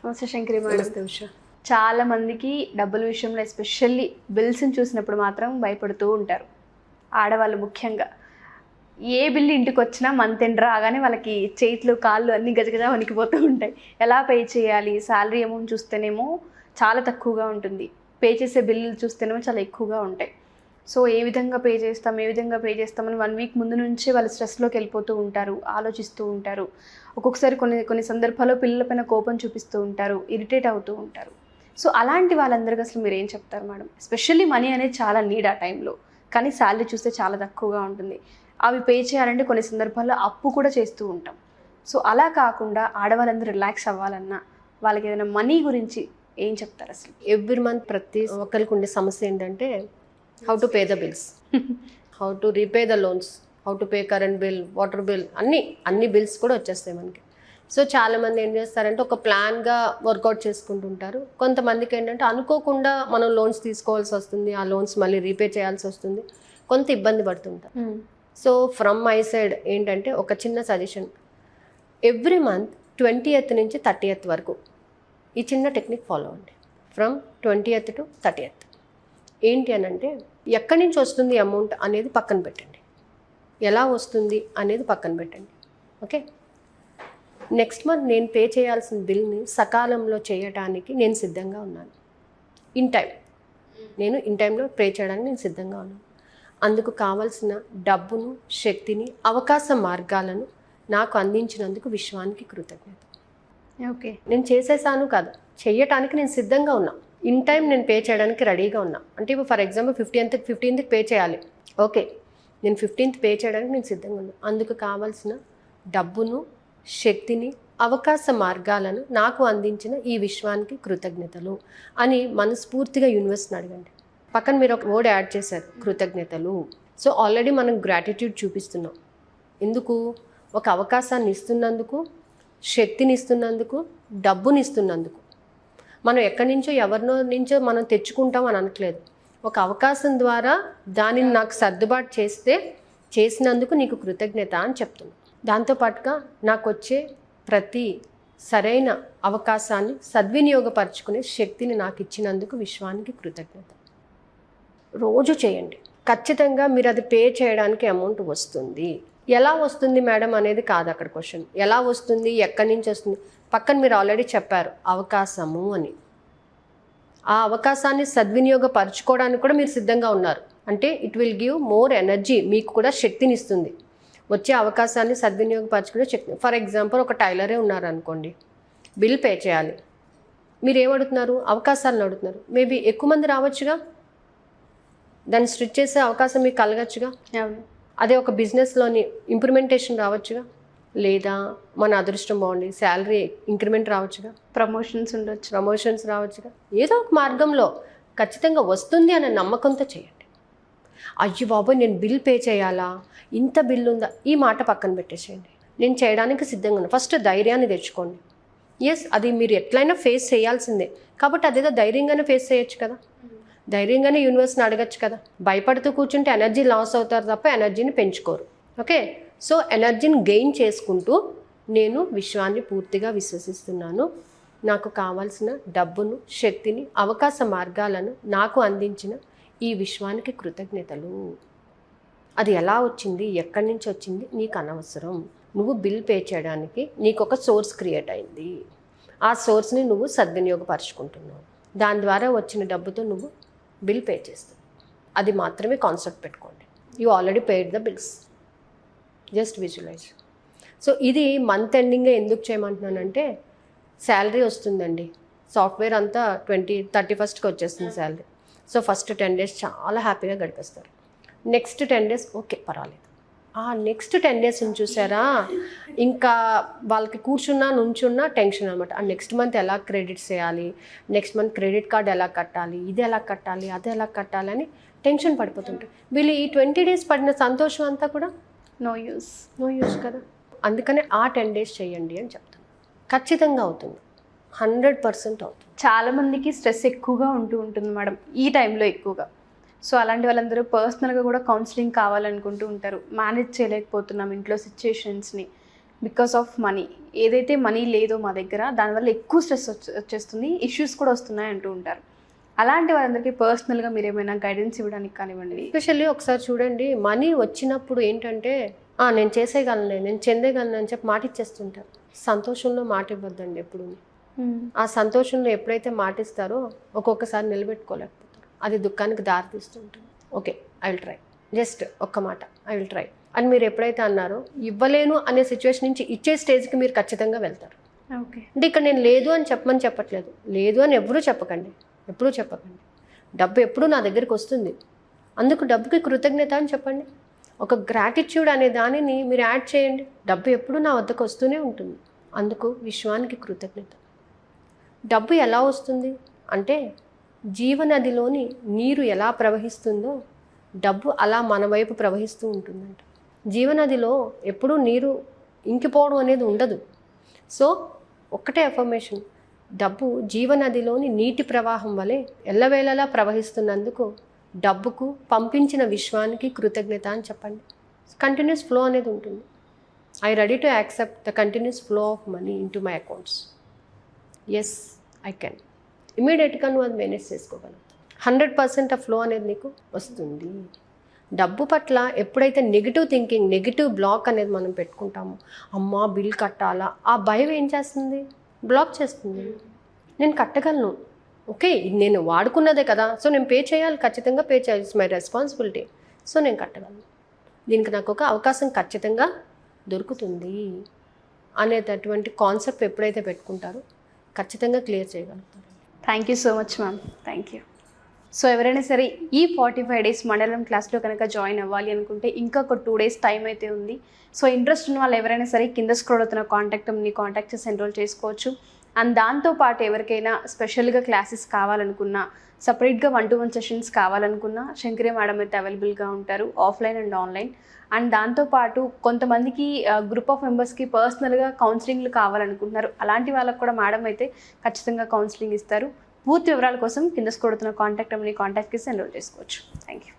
నమస్తే శంకరి మేడం. చాలా మందికి డబ్బుల విషయంలో ఎస్పెషల్లీ బిల్స్ని చూసినప్పుడు మాత్రం భయపడుతూ ఉంటారు ఆడవాళ్ళు ముఖ్యంగా. ఏ బిల్లు ఇంటికి వచ్చినా మంత్ ఎండ్ రాగానే వాళ్ళకి చేతులు కాళ్ళు అన్నీ గజగజ వణికిపోతూ ఉంటాయి. ఎలా పే చేయాలి? శాలరీ అమౌంట్ చూస్తేనేమో చాలా తక్కువగా ఉంటుంది, పే చేసే బిల్లులు చూస్తేనేమో చాలా ఎక్కువగా ఉంటాయి. సో ఏ విధంగా పే చేస్తామని 1 వీక్ ముందు నుంచే వాళ్ళు స్ట్రెస్లోకి వెళ్ళిపోతూ ఉంటారు, ఆలోచిస్తూ ఉంటారు. ఒక్కొక్కసారి కొన్ని సందర్భాల్లో పిల్లలపైన కోపం చూపిస్తూ ఉంటారు, ఇరిటేట్ అవుతూ ఉంటారు. సో అలాంటి వాళ్ళందరికీ అసలు మీరు ఏం చెప్తారు మేడం? ఎస్పెషల్లీ మనీ అనేది చాలా నీడ్ ఆ టైంలో, కానీ శాలరీ చూస్తే చాలా తక్కువగా ఉంటుంది. అవి పే చేయాలంటే కొన్ని సందర్భాల్లో అప్పు కూడా చేస్తూ ఉంటాం. సో అలా కాకుండా ఆడవాళ్ళందరూ రిలాక్స్ అవ్వాలన్నా వాళ్ళకి ఏదైనా మనీ గురించి ఏం చెప్తారు అసలు? ఎవ్రీ మంత్ ప్రతి ఒక్కరికి ఉండే సమస్య ఏంటంటే how to pay the bills, how to repay the loans, how to pay current bill, water bill, అన్ని బిల్స్ కూడా వచ్చేస్తాయి మనకి. సో చాలామంది ఏం చేస్తారంటే ఒక ప్లాన్గా వర్కౌట్ చేసుకుంటుంటారు. కొంతమందికి ఏంటంటే అనుకోకుండా మనం లోన్స్ తీసుకోవాల్సి వస్తుంది, ఆ లోన్స్ మళ్ళీ రీపే చేయాల్సి వస్తుంది, కొంత ఇబ్బంది పడుతుంటారు. సో ఫ్రమ్ మై సైడ్ ఏంటంటే ఒక చిన్న సజెషన్, ఎవ్రీ మంత్ 20th నుంచి 30th వరకు ఈ చిన్న టెక్నిక్ ఫాలో అవ్వండి. ఫ్రమ్ 20th to 30th ఏంటి అని అంటే, ఎక్కడి నుంచి వస్తుంది అమౌంట్ అనేది పక్కన పెట్టండి, ఎలా వస్తుంది అనేది పక్కన పెట్టండి. ఓకే, నెక్స్ట్ మంత్ నేను పే చేయాల్సిన బిల్ని సకాలంలో చేయడానికి నేను సిద్ధంగా ఉన్నాను. ఇన్ టైంలో పే చేయడానికి నేను సిద్ధంగా ఉన్నాను. అందుకు కావాల్సిన డబ్బును, శక్తిని, అవకాశ మార్గాలను నాకు అందించినందుకు విశ్వానికి కృతజ్ఞత. ఓకే, నేను చేసేసాను కాదు, చేయటానికి నేను సిద్ధంగా ఉన్నా. ఇన్ టైం నేను పే చేయడానికి రెడీగా ఉన్నా. అంటే ఇప్పుడు ఫర్ ఎగ్జాంపుల్ 15th పే చేయాలి. ఓకే, నేను 15th పే చేయడానికి నేను సిద్ధంగా ఉన్నా. అందుకు కావాల్సిన డబ్బును, శక్తిని, అవకాశ మార్గాలను నాకు అందించిన ఈ విశ్వానికి కృతజ్ఞతలు అని మనస్ఫూర్తిగా యూనివర్స్ని అడగండి. పక్కన మీరు ఒక వర్డ్ యాడ్ చేశారు, కృతజ్ఞతలు. సో ఆల్రెడీ మనం గ్రాటిట్యూడ్ చూపిస్తున్నాం. ఎందుకు? ఒక అవకాశాన్ని ఇస్తున్నందుకు, శక్తిని ఇస్తున్నందుకు, డబ్బుని ఇస్తున్నందుకు. మనం ఎక్కడి నుంచో ఎవరినో నుంచో మనం తెచ్చుకుంటాం అని అనట్లేదు. ఒక అవకాశం ద్వారా దానిని నాకు సర్దుబాటు చేసినందుకు నీకు కృతజ్ఞత అని చెప్తున్నాను. దాంతోపాటుగా నాకు వచ్చే ప్రతి సరైన అవకాశాన్ని సద్వినియోగపరచుకునే శక్తిని నాకు ఇచ్చినందుకు విశ్వానికి కృతజ్ఞత. రోజు చేయండి, ఖచ్చితంగా మీరు అది పే చేయడానికి అమౌంట్ వస్తుంది. ఎలా వస్తుంది మేడం అనేది కాదు అక్కడ క్వశ్చన్. ఎలా వస్తుంది, ఎక్కడి నుంచి వస్తుంది? పక్కన మీరు ఆల్రెడీ చెప్పారు అవకాశము అని. ఆ అవకాశాన్ని సద్వినియోగపరచుకోవడానికి కూడా మీరు సిద్ధంగా ఉన్నారు. అంటే it will give more energy, మీకు కూడా శక్తిని ఇస్తుంది. వచ్చే అవకాశాన్ని సద్వినియోగపరచుకునే శక్తి. ఫర్ ఎగ్జాంపుల్ ఒక టైలరే ఉన్నారు అనుకోండి, బిల్ పే చేయాలి. మీరు ఏమడుగుతున్నారు? అవకాశాలను అడుగుతున్నారు. మేబీ ఎక్కువ మంది రావచ్చుగా, దాన్ని స్టిచ్ చేసే అవకాశం మీకు కలగచ్చుగా. అదే ఒక బిజినెస్లోని ఇంప్లిమెంటేషన్ రావచ్చుగా, లేదా మన అదృష్టం బాగుండి శాలరీ ఇంక్రిమెంట్ రావచ్చుగా, ప్రమోషన్స్ రావచ్చుగా. ఏదో ఒక మార్గంలో ఖచ్చితంగా వస్తుంది అనే నమ్మకంతో చేయండి. అయ్యో బాబోయ్ నేను బిల్ పే చేయాలా, ఇంత బిల్ ఉందా, ఈ మాట పక్కన పెట్టేసేయండి. నేను చేయడానికి సిద్ధంగా ఉన్నా. ఫస్ట్ ధైర్యాన్ని తెచ్చుకోండి. ఎస్, అది మీరు ఎట్లయినా ఫేస్ చేయాల్సిందే, కాబట్టి అదేదో ధైర్యంగానే ఫేస్ చేయొచ్చు కదా. ధైర్యంగానే యూనివర్స్ని అడగచ్చు కదా. భయపడుతూ కూర్చుంటే ఎనర్జీ లాస్ అవుతారు తప్ప ఎనర్జీని పెంచుకోరు. ఓకే, సో ఎనర్జీని గెయిన్ చేసుకుంటూ నేను విశ్వాన్ని పూర్తిగా విశ్వసిస్తున్నాను. నాకు కావాల్సిన డబ్బును, శక్తిని, అవకాశ మార్గాలను నాకు అందించిన ఈ విశ్వానికి కృతజ్ఞతలు. అది ఎలా వచ్చింది, ఎక్కడి నుంచి వచ్చింది నీకు అనవసరం. నువ్వు బిల్ పే చేయడానికి నీకు ఒక సోర్స్ క్రియేట్ అయింది. ఆ సోర్స్ని నువ్వు సద్వినియోగపరుచుకుంటున్నావు. దాని ద్వారా వచ్చిన డబ్బుతో నువ్వు బిల్ పే చేస్తావు. అది మాత్రమే కాన్సెప్ట్ పెట్టుకోండి. You already paid the bills, just visualize. So ఇది మంత్ ఎండింగ్గా ఎందుకు చేయమంటున్నానంటే, శాలరీ వస్తుందండి, సాఫ్ట్వేర్ అంతా 31st వచ్చేస్తుంది శాలరీ. సో ఫస్ట్ 10 days చాలా హ్యాపీగా గడిపేస్తారు. నెక్స్ట్ 10 days ఓకే పర్వాలేదు. ఆ నెక్స్ట్ 10 days చూసారా, ఇంకా వాళ్ళకి కూర్చున్నా నుంచున్నా టెన్షన్ అనమాట. ఆ నెక్స్ట్ మంత్ ఎలా క్రెడిట్స్ చేయాలి, నెక్స్ట్ మంత్ క్రెడిట్ కార్డ్ ఎలా కట్టాలి, ఇది ఎలా కట్టాలి, అది ఎలా కట్టాలి అని టెన్షన్ పడిపోతుంటారు. వీళ్ళు ఈ 20 days పడిన సంతోషం అంతా కూడా నో యూస్ కదా. అందుకనే ఆ 10 days చేయండి అని చెప్తాను. ఖచ్చితంగా అవుతుంది, 100% అవుతుంది. చాలామందికి స్ట్రెస్ ఎక్కువగా ఉంటుంది మేడం ఈ టైంలో ఎక్కువగా. సో అలాంటి వాళ్ళందరూ పర్సనల్గా కూడా కౌన్సిలింగ్ కావాలనుకుంటూ ఉంటారు. మేనేజ్ చేయలేకపోతున్నాం ఇంట్లో సిచ్యుయేషన్స్ని, బికాస్ ఆఫ్ మనీ. ఏదైతే మనీ లేదో మా దగ్గర దానివల్ల ఎక్కువ స్ట్రెస్ వచ్చేస్తుంది, ఇష్యూస్ కూడా వస్తున్నాయి అంటూ ఉంటారు. అలాంటి వారందరికీ పర్సనల్గా మీరు ఏమైనా గైడెన్స్ ఇవ్వడానికి కానివ్వండి. ఎస్పెషల్లీ ఒకసారి చూడండి, మనీ వచ్చినప్పుడు ఏంటంటే నేను చేసేయగలను, నేను చెందేయగలను అని చెప్పి మాట ఇచ్చేస్తుంటారు. సంతోషంలో మాట ఇవ్వద్దండి ఎప్పుడు. ఆ సంతోషంలో ఎప్పుడైతే మాట ఇస్తారో ఒక్కొక్కసారి నిలబెట్టుకోలేకపోతారు, అది దుఃఖానికి దారితీస్తూ ఉంటుంది. Okay, I will try, just ఒక్క మాట ఐ విల్ ట్రై అని మీరు ఎప్పుడైతే అన్నారో, ఇవ్వలేను అనే సిచ్యువేషన్ నుంచి ఇచ్చే స్టేజ్కి మీరు ఖచ్చితంగా వెళ్తారు. ఓకే, అంటే ఇక్కడ నేను లేదు అని చెప్పట్లేదు, లేదు అని ఎప్పుడూ చెప్పకండి. డబ్బు ఎప్పుడూ నా దగ్గరికి వస్తుంది, అందుకు డబ్బుకి కృతజ్ఞత అని చెప్పండి. ఒక గ్రాటిట్యూడ్ అనే దానిని మీరు యాడ్ చేయండి. డబ్బు ఎప్పుడూ నా వద్దకు వస్తూనే ఉంటుంది, అందుకు విశ్వానికి కృతజ్ఞత. డబ్బు ఎలా వస్తుంది అంటే, జీవనదిలోని నీరు ఎలా ప్రవహిస్తుందో డబ్బు అలా మన వైపు ప్రవహిస్తూ ఉంటుందంట. జీవనదిలో ఎప్పుడూ నీరు ఇంకిపోవడం అనేది ఉండదు. సో ఒక్కటే అఫర్మేషన్, డబ్బు జీవనదిలోని నీటి ప్రవాహం వలె ఎల్లవేళలా ప్రవహిస్తున్నందుకు డబ్బుకు పంపించిన విశ్వానికి కృతజ్ఞత అని చెప్పండి. కంటిన్యూస్ ఫ్లో అనేది ఉంటుంది. I ready to accept the continuous flow of money in to my accounts. Yes, I can. ఇమీడియట్గా నువ్వు అది మేనేజ్ చేసుకోగలవు. 100% ఆ ఫ్లో అనేది నీకు వస్తుంది. డబ్బు పట్ల ఎప్పుడైతే నెగిటివ్ థింకింగ్, నెగిటివ్ బ్లాక్ అనేది మనం పెట్టుకుంటామో, అమ్మా బిల్ కట్టాలా, ఆ భయం ఏం చేస్తుంది, బ్లాక్ చేస్తుంది. నేను కట్టగలను, ఓకే నేను వాడుకున్నదే కదా, సో నేను పే చేయాలి, ఖచ్చితంగా పే చేయాలి, ఇట్స్ మై రెస్పాన్సిబిలిటీ, సో నేను కట్టగలను, దీనికి నాకు ఒక అవకాశం ఖచ్చితంగా దొరుకుతుంది అనేటటువంటి కాన్సెప్ట్ ఎప్పుడైతే పెట్టుకుంటారో ఖచ్చితంగా క్లియర్ చేయగలుగుతారు. Thank you so much ma'am, thank you. So ఎవరైనా సరే ఈ 45 days మండలం క్లాస్లో కనుక జాయిన్ అవ్వాలి అనుకుంటే ఇంకా ఒక 2 days టైం అయితే ఉంది. సో ఇంట్రెస్ట్ ఉన్న వాళ్ళు ఎవరైనా సరే కింద స్క్రోల్ అవుతున్న కాంటాక్ట్ని కాంటాక్ట్ చేసి ఎన్రోల్ చేసుకోవచ్చు. అండ్ దాంతోపాటు ఎవరికైనా స్పెషల్గా క్లాసెస్ కావాలనుకున్నా, సపరేట్గా 1-to-1 సెషన్స్ కావాలనుకున్నా శంకరి మేడం అయితే అవైలబుల్గా ఉంటారు, ఆఫ్లైన్ అండ్ ఆన్లైన్. అండ్ దాంతోపాటు కొంతమందికి గ్రూప్ ఆఫ్ మెంబర్స్కి పర్సనల్గా కౌన్సిలింగ్లు కావాలనుకుంటున్నారు, అలాంటి వాళ్ళకు కూడా మేడం అయితే ఖచ్చితంగా కౌన్సిలింగ్ ఇస్తారు. పూర్తి వివరాల కోసం కింద స్క్రోల్ అవుతున్న కాంటాక్ట్ చేసి ఎన్రోల్ చేసుకోవచ్చు. Thank you.